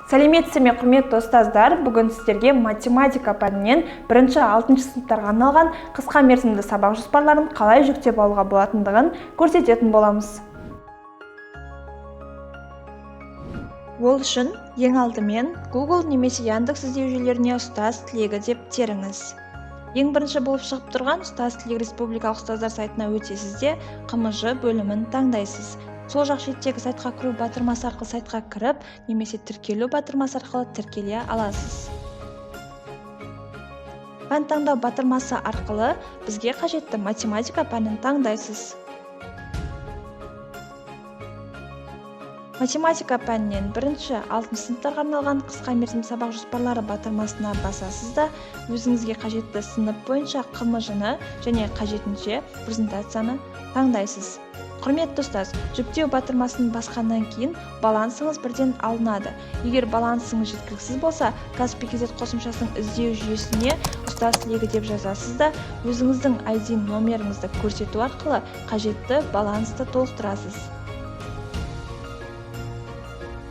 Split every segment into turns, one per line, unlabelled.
Сәлеметсіздер ме, құрметті ұстаздар? Бүгін сіздерге математика пәнінен 1-6 сыныптарға арналған қысқа мерзімді сабақ жоспарларын қалай жүктеп алуға болатындығын көрсететін боламыз. Ол үшін ең алдымен Google немесе Яндекс іздеу жүйелеріне ұстаз тілегі деп теріңіз. Ең бірінші болып шығып тұрған ұстаз тілегі республикалық ұстаздар сайтына өтесіз де қ.м.ж бөлімін таңдайсыз. Сол жақ шеттегі сайтқа кіру батырмасы арқылы сайтқа кіріп, немесе тіркелу батырмасы арқылы тіркеле аласыз. Пән таңдау батырмасы арқылы бізге қажетті математика пәнін таңдайсыз. Математика пәнінен 1-6 сыныптарға арналған қысқа мерзімді сабақ жоспарлары батырмасына басасыз да, өзіңізге қажетті сынып бойынша қ.м.ж-ны және қажетінше презентацияны таңдайсыз. Құрметті ұстаз, жүктеу батырмасын басқаннан кейін балансыңыз бірден алынады. Егер балансыңыз жеткіліксіз болса, Казпи.кз қосымшасының іздеу жүйесіне ұстаз тілегі деп жазасыз да, өзіңіздің ID номеріңізді көрсету арқылы қажетті балансты толықтырасыз.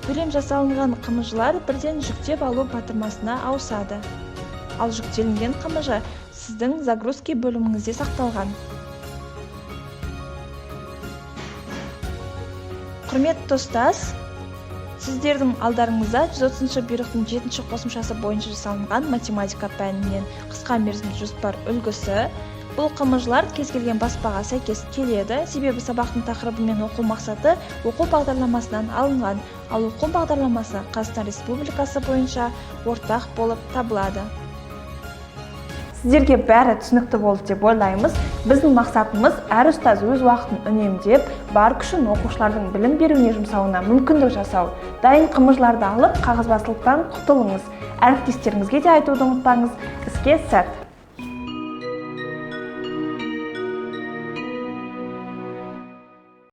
Төлем жасалынған қ.м.ж-лар бірден жүктеп алу батырмасына ауысады. Ал жүктелінген қ.м.ж сіздің загрузки бөліміңізде сақталған. Құрметті ұстаз, сіздердің алдарыңызда 130 бұйрықтың 7-ші қосымшасы бойынша жасалынған математика пәнінен қысқа мерзімді жоспар үлгісі. Бұл қ.м.ж-лар кез келген баспаға сәйкес келеді, себебі сабақтың тақырыбы мен оқу мақсаты оқу бағдарламасынан алынған, ал оқу бағдарламасы Қазақстан Республикасы бойынша ортақ болып табылады. Сіздерге бәрі түсінікті болды деп ойлаймыз. Біздің мақсатымыз әр ұстаз өз уақытын үнемдеп, бар күшін оқушылардың білім беруіне жұмсауына мүмкіндік жасау. Дайын қ.м.ж-ларды алып, қағазбастылықтан құтылыңыз. Әріптестеріңізге де айтуды ұмытпаңыз. Іске сәт!